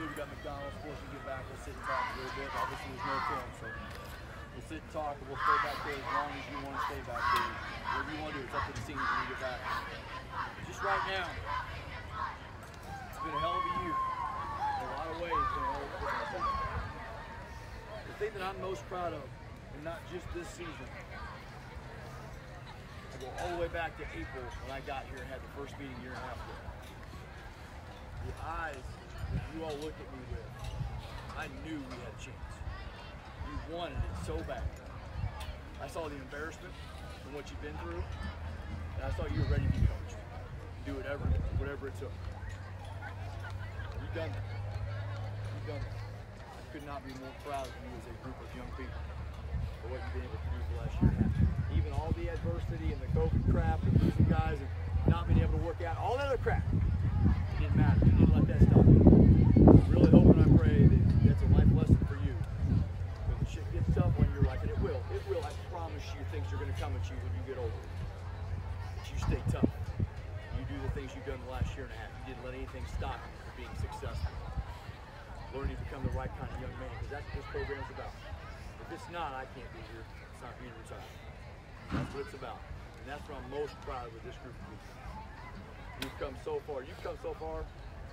we got McDonald's, of course, we get back, we'll sit and talk a little bit. Obviously, there's no film, so we'll sit and talk, and we'll stay back there as long as you want to stay back there. Whatever you want to do, it's up to the seniors when you get back. Just right now, it's been a hell of a year. In a lot of ways, it's been a hell of a year. The thing that I'm most proud of, and not just this season, I go all the way back to April when I got here and had the first meeting a year and a half ago. The eyes that you all looked at me with, I knew we had a chance. You wanted it so bad. I saw the embarrassment from what you've been through, and I saw you were ready to be coached. Do whatever it took. You've done that. You've done that. I could not be more proud of you as a group of young people for what you've been able to do the last year and a half. Even all the adversity and the COVID crap and losing guys and not being able to work out, all that other crap, it didn't matter. You didn't let that stop you. I'm really hoping, I pray, that that's a life lesson for you. When the shit gets tough on your life, and it will, I promise you, things are going to come at you when you get older. But you stay tough. You do the things you've done the last year and a half. You didn't let anything stop you from being successful. Learning to become the right kind of young man, because that's what this program's about. If it's not, I can't be here. It's not being retired. That's what it's about. And that's what I'm most proud of with this group of people. You've come so far. You've come so far,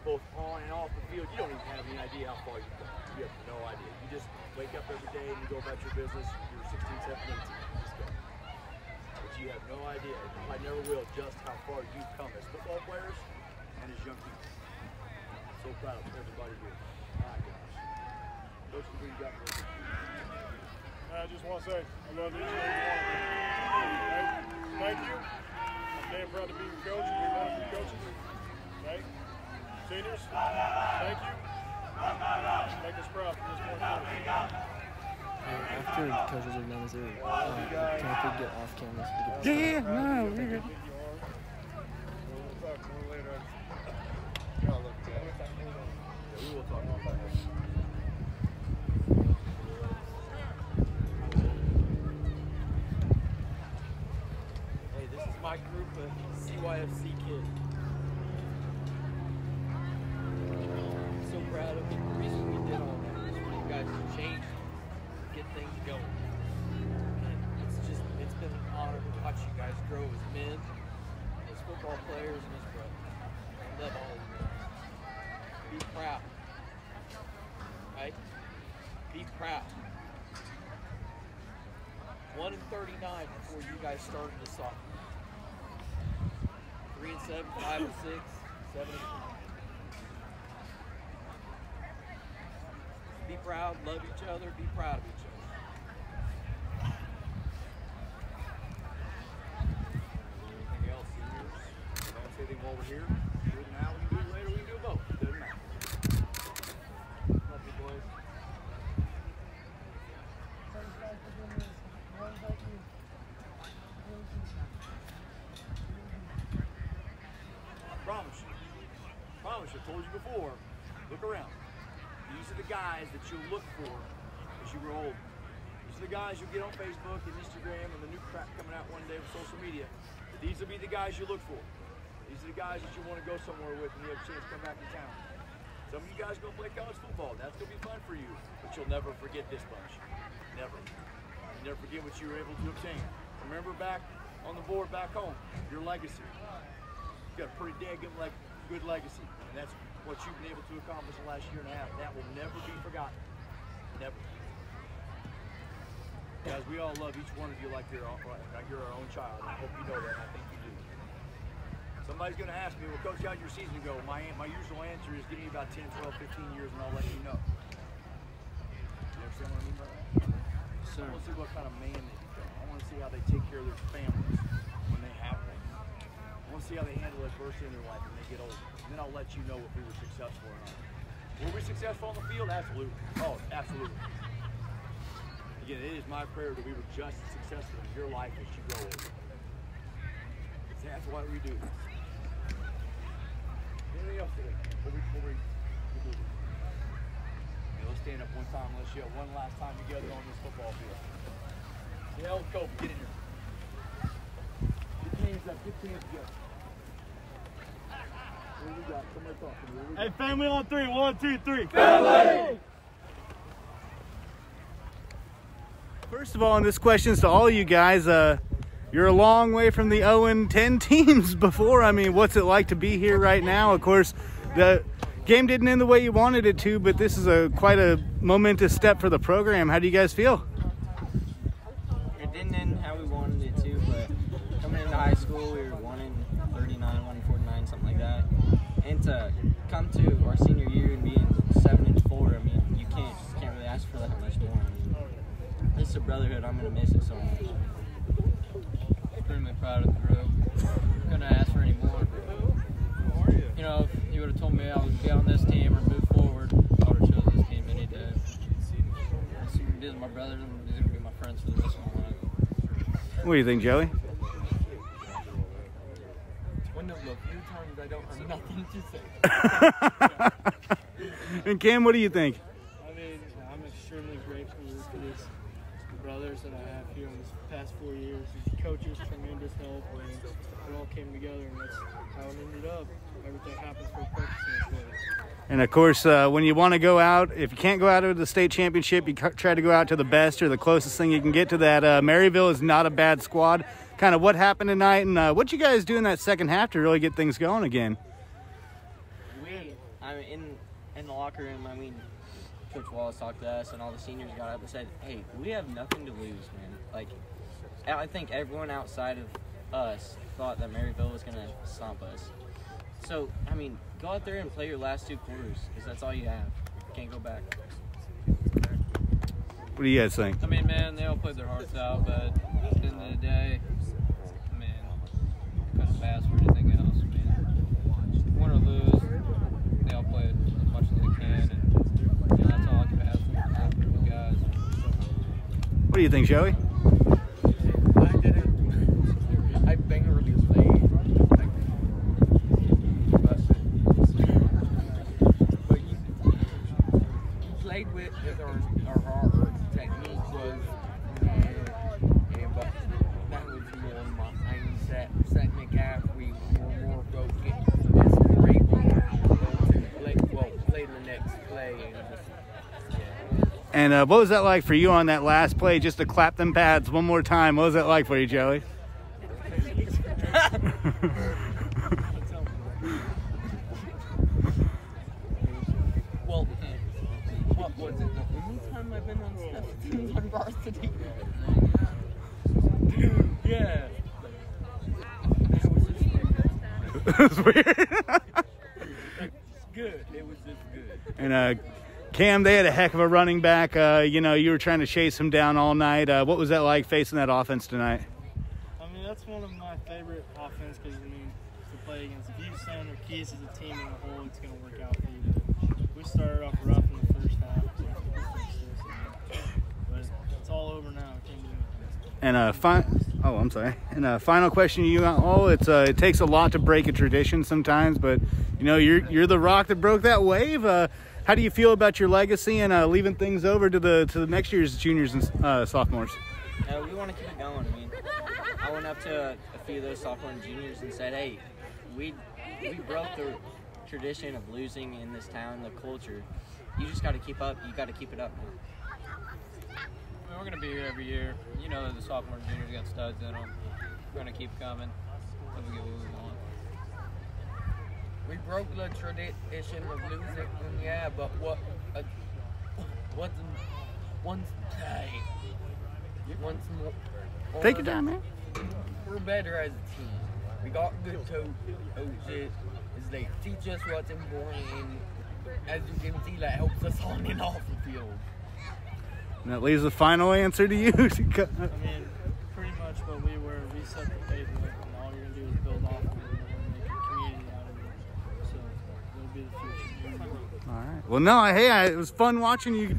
both on and off the field. You don't even have any idea how far you've come. You have no idea. You just wake up every day and you go about your business. You're 16, 17, 18. You just go. But you have no idea. I never will just how far you've come as football players and as young people. I'm so proud of everybody here. My gosh. Coach, what you got for us? I just want to say, I love each and every one of you. Thank you. I'm damn proud to be your coach and be one of your coaches. Okay? Seniors, thank you. Make us proud from this point forward. After coaches are done, is there, can I get off camera? So No, we're good. We'll talk more later. Y'all look good. Yeah, we will talk about that. My group of CYFC kids. I'm so proud of the reason we did all that is for you guys to change, get things going. And it's been an honor to watch you guys grow as men, as football players, and as brothers. I love all of you guys. Be proud. Right? Be proud. 1-39 before you guys started the soccer. 3-7, 5-6, 7-8. Be proud, love each other, be proud of each other. Anything else, seniors? You don't say anything while we're here? Do it now, we can do it later, we can do it both. Doesn't matter. Love you, boys. I told you before, look around. These are the guys that you'll look for as you grow older. These are the guys you get on Facebook and Instagram and the new crap coming out one day with social media. These will be the guys you look for. These are the guys that you want to go somewhere with when you have a chance to come back to town. Some of you guys are going to play college football. That's going to be fun for you. But you'll never forget this bunch. Never. You never forget what you were able to obtain. Remember back on the board back home, your legacy. You got a pretty damn good legacy. And that's what you've been able to accomplish in the last year and a half. That will never be forgotten. Never. Guys, we all love each one of you like you're our own child. I hope you know that. I think you do. Somebody's going to ask me, well, Coach, how'd your season go? My usual answer is give me about 10, 12, 15 years and I'll let you know. You understand what I mean by that? Sir. I want to see what kind of man they become. I want to see how they take care of their families when they have them. I want to see how they handle adversity in their life when they get older. And then I'll let you know if we were successful or not. Were we successful on the field? Absolutely. Oh, absolutely. Again, it is my prayer that we were just as successful in your life as you grow older. That's why we do this. Anything else today? Before we do this? Okay, let's stand up one time. Let's yell one last time together on this football field. Yeah, Cloe, get in here. Get your hands up. Get your hands together. Hey, family on three. 1, 2, 3. Family! First of all, and this question's to all you guys, you're a long way from the 0-10 teams before. I mean, what's it like to be here right now? Of course, the game didn't end the way you wanted it to, but this is quite a momentous step for the program. How do you guys feel? It didn't end how we wanted it to, but coming into high school, we were 1-39, 1-49, something like that. And to come to our senior year and being 7-4, I mean, you can't really ask for that much more. I mean, this is a brotherhood. I'm going to miss it so much. Extremely proud of the group. Couldn't ask for any more. You know, if you would have told me I would be on this team or move forward, I would have chosen this team any day. These are my brothers, and these are going to be my friends for the rest of my life. What do you think, Joey? One of the few times I don't have nothing to say. And Cam, what do you think? I mean, I'm extremely grateful for these brothers that I have here in these past 4 years. These coaches, tremendous help, and it all came together, and that's how it ended up. Everything happens for a purpose in this way. And of course, when you want to go out, if you can't go out to the state championship, you try to go out to the best or the closest thing you can get to that. Maryville is not a bad squad. Kind of what happened tonight, and what you guys do in that second half to really get things going again? I mean, in the locker room, I mean, Coach Wallace talked to us, and all the seniors got up and said, hey, we have nothing to lose, man. Like, I think everyone outside of us thought that Maryville was going to stomp us. So, I mean, go out there and play your last 2 quarters, because that's all you have. You can't go back. What do you guys think? I mean, man, they all played their hearts out, but at the end of the day, man, couldn't have asked for anything else. I mean, win or lose, they all played as much as they can, and you know, that's all I could ask for the guys. What do you think, Joey? I really played. But you played with our hard technique was, but that was more my mindset. Second half, we were more focused. We were able to play the next play. And what was that like for you on that last play, just to clap them pads one more time? What was that like for you, Joey? Well, what was it? The only time I've been on special teams on varsity? Dude, yeah. That was just It was weird. good. It was just good. And Cam, they had a heck of a running back. You know, you were trying to chase him down all night. What was that like facing that offense tonight? I mean, that's one of my favorite offense because, I mean, to play against, if you stand or Keys as a team in the whole, it's going to work out for you. We started off rough in the first half, but it's all over now. Can't do it. And final question to you all. It takes a lot to break a tradition sometimes, but you know, you're the rock that broke that wave. How do you feel about your legacy and leaving things over to the next year's juniors and sophomores? We want to keep it going. I mean, I went up to a few of those sophomore and juniors and said, hey, we broke the tradition of losing in this town, the culture. You just got to keep up. You got to keep it up, man. I mean, we're going to be here every year. You know, the sophomore and juniors got studs in them. We're going to keep coming until we get what we want. We broke the tradition of losing, yeah, but once more. Take your time, man. We're better as a team. We got good coaches. They teach us what's important, and as you can see, that helps us on and off the field. And that leaves the final answer to you. I mean, pretty much what we were. We set the pavement, and all you're going to do is build off of it and make a community out of it. So it'll be the future. All right. Well, no, hey, it was fun watching you.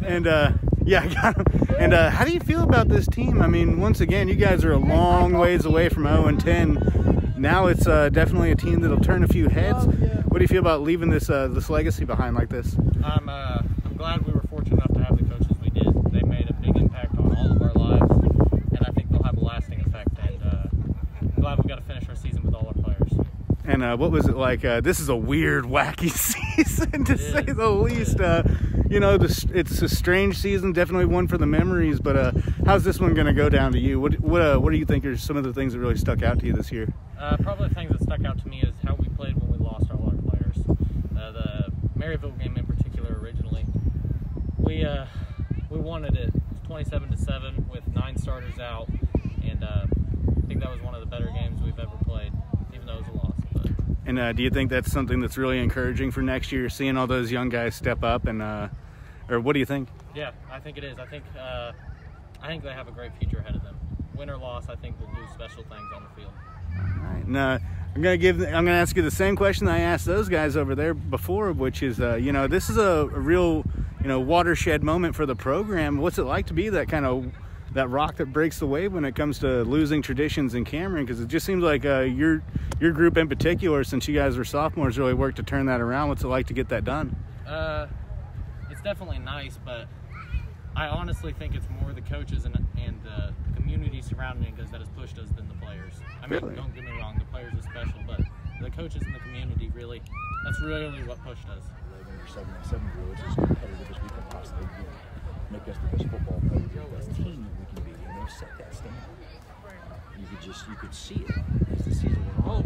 And yeah, I got him. And how do you feel about this team? I mean, once again, you guys are a long ways away from 0-10. Now it's definitely a team that'll turn a few heads. What do you feel about leaving this legacy behind like this? I'm glad we were fortunate enough to have the coaches we did. They made a big impact on all of our lives, and I think they'll have a lasting effect. And I'm glad we got to finish our season And what was it like? This is a weird, wacky season, to say the least. You know, it's a strange season, definitely one for the memories. But how's this one going to go down to you? What do you think are some of the things that really stuck out to you this year? Probably the things that stuck out to me is how we played when we lost our lot of players. The Maryville game in particular, originally, we wanted it 27-7 with 9 starters out, and I think that was one of the better games we've ever played, even though it was a loss. But. And do you think that's something that's really encouraging for next year, seeing all those young guys step up, and or what do you think? Yeah, I think it is. I think they have a great future ahead of them. Win or loss, I think we'll do special things on the field. All right. And, I'm gonna ask you the same question I asked those guys over there before, which is, you know, this is a real, you know, watershed moment for the program. What's it like to be that kind of rock that breaks the wave when it comes to losing traditions in Cameron? Because it just seems like your group in particular, since you guys were sophomores, really worked to turn that around. What's it like to get that done? It's definitely nice, but I honestly think it's more the coaches and the community surrounding us that has pushed us than the players. I mean, Really? Don't get me wrong, the players are special, but the coaches and the community really, that's really what pushed us. 7-on-7 drill, it's as competitive as we can possibly be. Make us the best football player, the best team that we can be, and they've set that standard. You could see it as the season went on.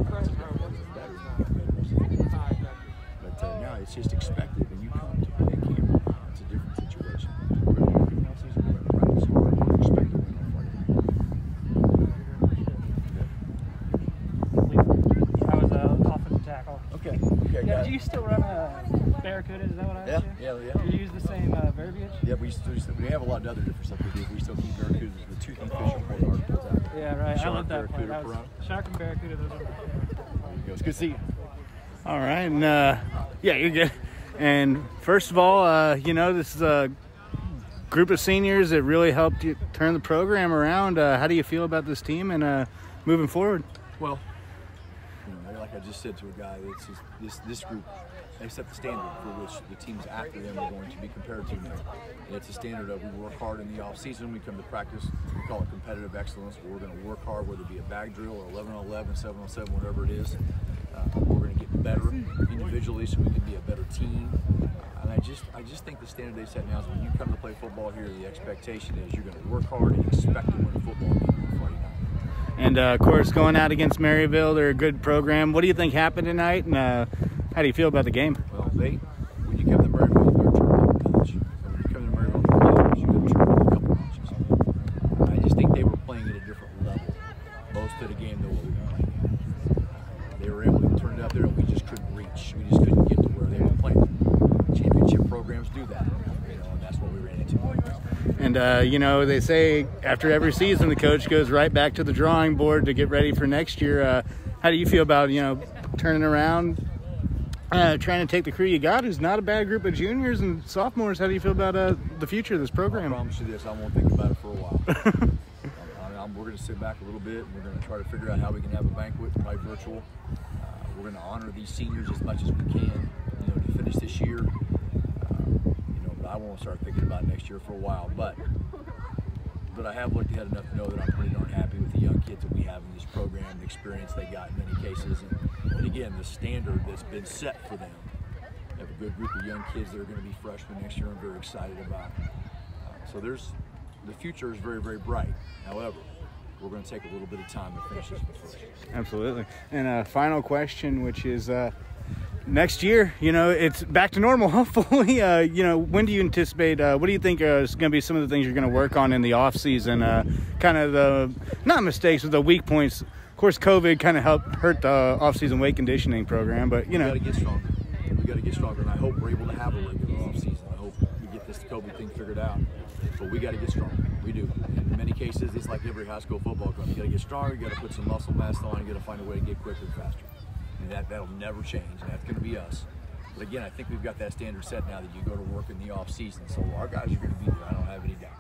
But now it's just expected when you come to play Campbell. It's a different situation. I was an offensive tackle. Okay, Yeah, do you still run a Barracuda? Is that what I asked you? yeah. Do you use the same verbiage? Yeah, we have a lot of other different stuff we do. We still keep Barracudas, the tooth and fish and pull the articles out. Yeah, right. Shark, I love that part. Barracuda, Shark and Barracuda, those are my favorite. It's good to see you. All right, and yeah, you're good. And first of all, you know, this is a group of seniors that really helped you turn the program around. How do you feel about this team and moving forward? Well, you know, like I just said to a guy, it's just, this group, they set the standard for which the teams after them are going to be compared to now. And it's a standard of we work hard in the off season, we come to practice, we call it competitive excellence. We're going to work hard, whether it be a bag drill or 11-on-11, 7-on-7, whatever it is. We're going to get better individually so we can be a better team. And I just think the standard they set now is when you come to play football here, the expectation is you're going to work hard and expect to win a football game on Friday night. And of course, going out against Maryville, they're a good program. What do you think happened tonight, and how do you feel about the game? Well, when you come to Maryville, you got to turn up a notch. When you come to Maryville, you got to turn up a couple notches. I just think they were playing at a different level most of the game than what we were playing at. They were able to turn it up there, and we just couldn't reach. We just couldn't get to where they were playing. Championship programs do that, you know, and that's what we ran into. And, you know, they say after every season, the coach goes right back to the drawing board to get ready for next year. How do you feel about, you know, turning around, trying to take the crew you got, who's not a bad group of juniors and sophomores? How do you feel about the future of this program? I promise you this, I won't think about it for a while. We're going to sit back a little bit, and we're going to try to figure out how we can have a banquet, probably virtual. We're going to honor these seniors as much as we can, you know, to finish this year. You know, but I won't start thinking about next year for a while. But I have looked ahead enough to know that I'm pretty darn happy with the young kids that we have in this program, the experience they got in many cases, and again, the standard that's been set for them. We have a good group of young kids that are going to be freshmen next year. I'm very excited about. So the future is very, very bright. However, we're going to take a little bit of time to finish this one first. Absolutely. And a final question, which is next year, you know, it's back to normal, hopefully. You know, when do you anticipate, what do you think is going to be some of the things you're going to work on in the off season? Kind of the, not mistakes, but the weak points. Of course, COVID kind of helped hurt the off season weight conditioning program, but, you know. We got to get stronger. We got to get stronger, and I hope we're able to have a regular off season. I hope we get this COVID thing figured out. But we got to get stronger. We do. In many cases, it's like every high school football club. You got to get stronger. You got to put some muscle mass on. You got to find a way to get quicker and faster. And that'll never change. And that's going to be us. But again, I think we've got that standard set now that you go to work in the off season. So our guys are going to be there. I don't have any doubt.